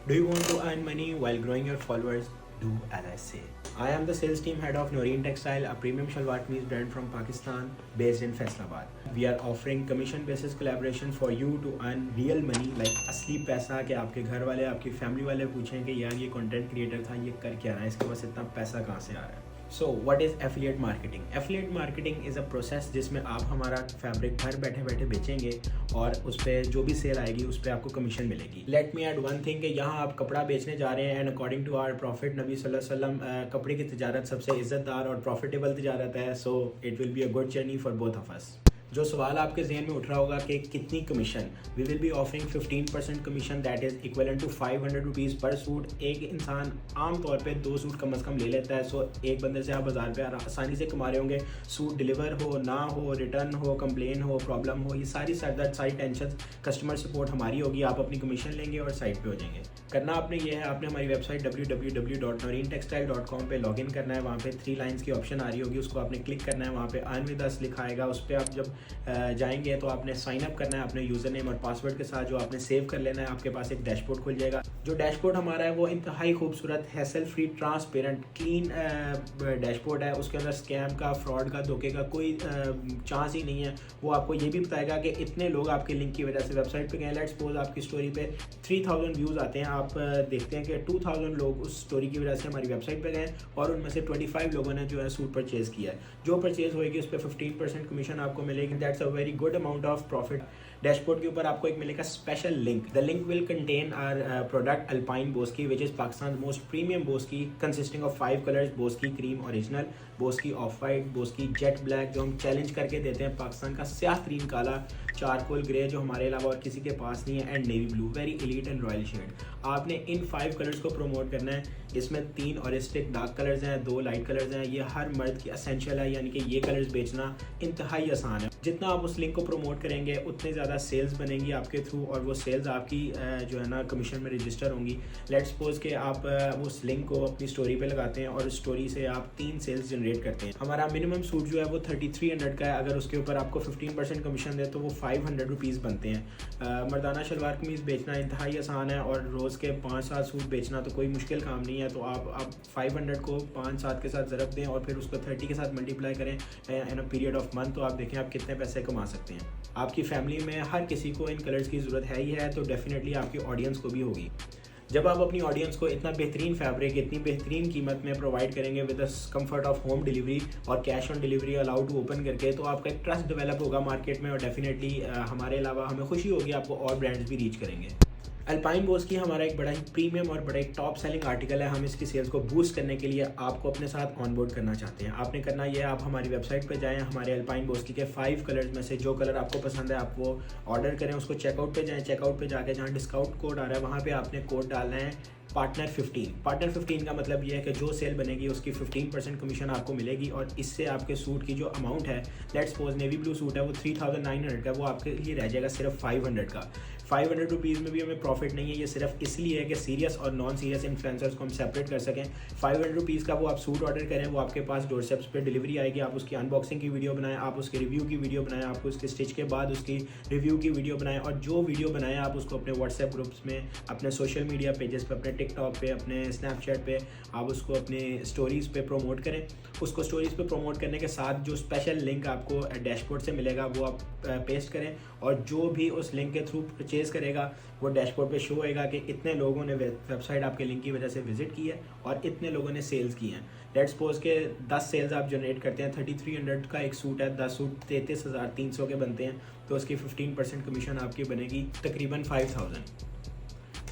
Do you want to earn money while growing your followers? Do as I say. I am the sales team head of Noreen Textile, a premium shalwar kameez brand from Pakistan based in Faisalabad. We are offering commission basis collaboration for you to earn real money like असली पैसा कि आपके घर वाले आपकी family वाले पूछें कि यार ये कंटेंट क्रिएटर था ये कर क्या रहा है इसके पास इतना पैसा कहाँ से आ रहा है. So what is affiliate marketing? Affiliate marketing is a process जिसमें आप हमारा फैब्रिक घर बैठे बैठे बेचेंगे और उस पर जो भी सेल आएगी उस पर आपको कमीशन मिलेगी. Let me add one thing कि यहाँ आप कपड़ा बेचने जा रहे हैं and according to our prophet नबी सल्लल्लाहु अलैहि वसल्लम कपड़े की तिजारत सबसे इज़्ज़तदार और प्रॉफिटेबल तिजारत है. So it will be a good journey for both of us. जो सवाल आपके जहन में उठ रहा होगा कि कितनी commission, we will be offering 15% commission that is equivalent to 500 rupees per suit. एक इंसान आम तौर पे 2 सूट कम अज़ कम ले लेता है. सो एक बंदे से आप 1000 रुपये आसानी से कमा रहे होंगे. सूट डिलीवर हो ना हो, रिटर्न हो, कंप्लेन हो, प्रॉब्लम हो, ये सारी टेंशन कस्टमर सपोर्ट हमारी होगी. आप अपनी कमीशन लेंगे और साइट पे हो जाएंगे. करना आपने ये है, आपने हमारी वेबसाइट www.noreentextile.com पे लॉगिन करना है. वहाँ पे 3 लाइन्स की ऑप्शन आ रही होगी, उसको आपने क्लिक करना है. वहाँ पे अर्न विद अस लिखा आएगा, उस पर आप जब जाएंगे तो आपने साइन अप करना है अपने यूज़र नेम और पासवर्ड के साथ, जो आपने सेव कर लेना है. आपके पास एक डैशबोर्ड खुल जाएगा. जो डैशबोर्ड हमारा है वो इंतहाई खूबसूरत, hassle free, transparent, clean dashboard है. उसके अंदर स्कैम का, फ्रॉड का, धोखे का कोई चांस ही नहीं है. वो आपको ये भी बताएगा कि इतने लोग आपके लिंक की वजह से वेबसाइट पे गए. लेट्स सपोज आपकी स्टोरी पे 3000 व्यूज़ आते हैं. आप देखते हैं कि 2000 लोग उस स्टोरी की वजह से हमारी वेबसाइट पे गए और उनमें से 25 लोगों ने जो है सूट परचेज़ किया है. जो परचेज़ होएगी उस पर 15% कमीशन आपको मिलेगी. That's a very good amount of profit. Dashboard के ऊपर आपको एक मिलेगा special link. The link will contain our product alpine Boski which is Pakistan most premium Boski consisting of 5 colours. Boski cream original, Boski off white, Boski jet black जो हम challenge करके देते हैं, पाकिस्तान का स्याह तरीन काला, चारकोल ग्रे जो हमारे अलावा और किसी के पास नहीं है, and navy blue, very elite and royal shade. आपने इन 5 कलर्स को प्रमोट करना है. इसमें 3 ऑरिस्टिक डार्क कलर्स हैं, 2 लाइट कलर्स हैं. ये हर मर्द की असेंशियल है, यानी कि ये कलर्स बेचना इंतहाई आसान है. जितना आप उस लिंक को प्रमोट करेंगे उतने ज़्यादा सेल्स बनेंगी आपके थ्रू और वो सेल्स आपकी जो है ना कमीशन में रजिस्टर होंगी. लेट्स सपोज कि आप उस लिंक को अपनी स्टोरी पे लगाते हैं और उस स्टोरी से आप 3 सेल्स जनरेट करते हैं. हमारा मिनिमम सूट जो है वो 3300 का है. अगर उसके ऊपर आपको 15% कमीशन दे तो वो 500 रुपीज़ बनते हैं. मर्दाना शलवार कमीज़ बेचना इंतहाई आसान है और रोज़ के 5-7 सूट बेचना तो कोई मुश्किल काम नहीं है. तो आप 500 को 5-7 के साथ ज़रब दें और फिर उसको 30 के साथ मल्टीप्लाई करें इन अ पीरियड ऑफ मंथ, तो आप देखें आप कितने पैसे कमा सकते हैं. आपकी फैमिली में हर किसी को इन कलर्स की ज़रूरत है ही है, तो डेफिनेटली आपकी ऑडियंस को भी होगी. जब आप अपनी ऑडियंस को इतना बेहतरीन फैब्रिक इतनी बेहतरीन कीमत में प्रोवाइड करेंगे with the comfort of home delivery और cash on delivery allowed to open करके, तो आपका एक ट्रस्ट डेवलप होगा मार्केट में और डेफिनेटली हमारे अलावा हमें खुशी होगी आपको और ब्रांड्स भी रीच करेंगे. अल्पाइन बोस्की हमारा एक बड़ा ही प्रीमियम और बड़ा एक टॉप सेलिंग आर्टिकल है. हम इसकी सेल्स को बूस्ट करने के लिए आपको अपने साथ ऑनबोर्ड करना चाहते हैं. आपने करना ये, आप हमारी वेबसाइट पर जाएं, हमारे अल्पाइन बोस्की के 5 कलर्स में से जो कलर आपको पसंद है आप वो ऑर्डर करें. उसको चेकआउट पे जाएं. चेकआउट पे जाके जहाँ डिस्काउंट कोड आ रहा है वहाँ पे आपने कोड डालना है पार्टनर 15. पार्टनर 15 का मतलब ये है कि जो सेल बनेगी उसकी 15% कमीशन आपको मिलेगी और इससे आपके सूट की जो अमाउंट है, let's suppose navy blue suit है वो 3900 का, वो आपके लिए रह जाएगा सिर्फ 500 का. 500 रुपीज़ में भी हमें प्रॉफिट नहीं है. ये सिर्फ इसलिए है कि सीरियस और नॉन सीरियस इन्फ्लुएंसर्स को हम सेपरेट कर सकें. 500 रुपीज़ का वो आप सूट ऑर्डर करें, वो आपके पास डोरस्टेप्स पे डिलीवरी आएगी. आप उसकी अनबॉक्सिंग की वीडियो बनाएं, आप उसके रिव्यू की वीडियो बनाएं, आप उसके स्टिच के बाद उसकी रिव्यू की वीडियो बनाएं और जो वीडियो बनाएं आप उसको अपने व्हाट्सएप ग्रुप्स में, अपने सोशल मीडिया पेजेस पे, अपने टिकटॉक पे, अपने स्नैपचैट पे आप उसको अपने स्टोरीज़ पे प्रमोट करें. उसको स्टोरीज़ पे प्रमोट करने के साथ जो स्पेशल लिंक आपको डैशबोर्ड से मिलेगा वो आप पेस्ट करें और जो भी उस लिंक के थ्रू परचेज़ करेगा वो डैशबोर्ड पे शो होएगा कि इतने लोगों ने वेबसाइट आपके लिंक की वजह से विजिट की है और इतने लोगों ने सेल्स की हैं. लेट्स सपोज के 10 सेल्स आप जनरेट करते हैं, 3300 का एक सूट है, 10 सूट 33,300 के बनते हैं, तो उसकी 15% कमीशन आपकी बनेगी तकरीबन 5000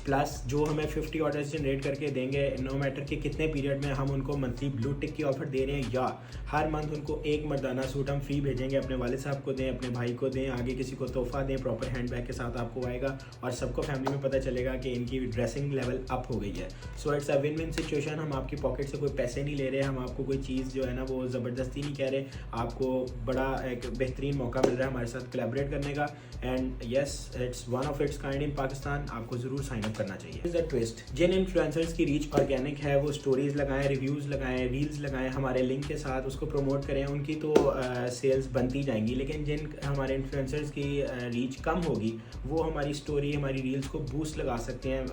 प्लस जो हमें 50 ऑर्डर्स जनरेट करके देंगे. नो मैटर कि कितने पीरियड में हम उनको मंथली ब्लू टिक की ऑफर दे रहे हैं या हर मंथ उनको एक मर्दाना सूट हम फ्री भेजेंगे. अपने वालिद साहब को दें, अपने भाई को दें, आगे किसी को तोहफा दें, प्रॉपर हैंडबैग के साथ आपको आएगा और सबको फैमिली में पता चलेगा कि इनकी ड्रेसिंग लेवल अप हो गई है. So it's a win win situation. हम आपकी पॉकेट से कोई पैसे नहीं ले रहे, हम आपको कोई चीज़ जो है ना वो ज़बरदस्ती नहीं कह रहे. आपको बड़ा एक बेहतरीन मौका मिल रहा है हमारे साथ कोलैबोरेट करने का. And yes, it's one of its kind in Pakistan. आपको ज़रूर साइन अप करना चाहिए। इज द ट्विस्ट, जिन इन्फ्लुएंसर्स की रीच ऑर्गेनिक है वो स्टोरीज लगाएं, रिव्यूज लगाएं, रील्स लगाएं हमारे लिंक के साथ, उसको प्रमोट करें, उनकी तो सेल्स बनती जाएंगी। लेकिन जिन हमारे इन्फ्लुएंसर्स की रीच कम होगी वो हमारी स्टोरी, हमारी रील्स को बूस्ट लगा सकते हैं।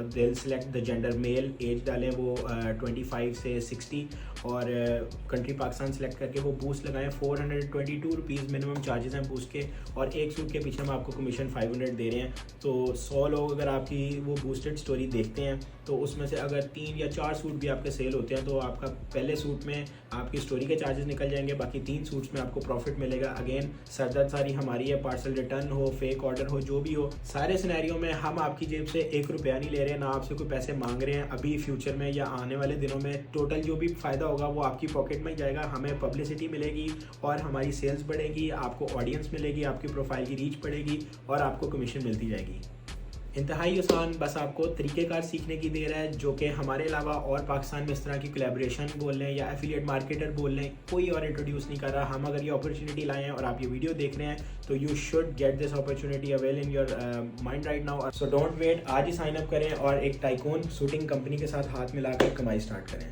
They will select the gender male, age डालें वो 25 से 60 और कंट्री पाकिस्तान सेलेक्ट करके वो बूस्ट लगाएं। 422 रुपीज़ मिनिमम चार्जेस हैं बूस्ट के, और एक सूट के पीछे हम आपको कमीशन 500 दे रहे हैं। तो 100 लोग अगर आपकी वो बूस्टेड स्टोरी देखते हैं तो उसमें से अगर 3 या 4 सूट भी आपके सेल होते हैं तो आपका पहले सूट में आपकी स्टोरी के चार्जेस निकल जाएंगे, बाकी 3 सूट्स में आपको प्रॉफिट मिलेगा। अगेन सरदर्द सारी हमारी है, पार्सल रिटर्न हो, फेक ऑर्डर हो, जो भी हो, सारे सिनेरियो में हम आपकी जेब से 1 रुपया नहीं ले रहे, ना आपसे कोई पैसे मांग रहे हैं। अभी फ्यूचर में या आने वाले दिनों में टोटल जो भी फ़ायदा होगा वो आपकी पॉकेट में ही जाएगा। हमें पब्लिसिटी मिलेगी और हमारी सेल्स बढ़ेगी, आपको ऑडियंस मिलेगी, आपकी प्रोफाइल की रीच बढ़ेगी और आपको कमीशन मिलती जाएगी। इंतहाई आसान, बस आपको तरीक़ेकार सीखने की देर है, जो कि हमारे अलावा और पाकिस्तान में इस तरह की कोलैबोरेशन बोल लें या एफिलिएट मार्केटर बोल लें, कोई और इंट्रोड्यूस नहीं कर रहा। हम अगर ये अपॉर्चुनिटी लाए हैं और आप ये वीडियो देख रहे हैं तो you should get this opportunity avail in your mind right now. So don't wait, आज ही साइन अप करें और एक टाइकून शूटिंग कंपनी के साथ हाथ मिलाकर कमाई स्टार्ट करें।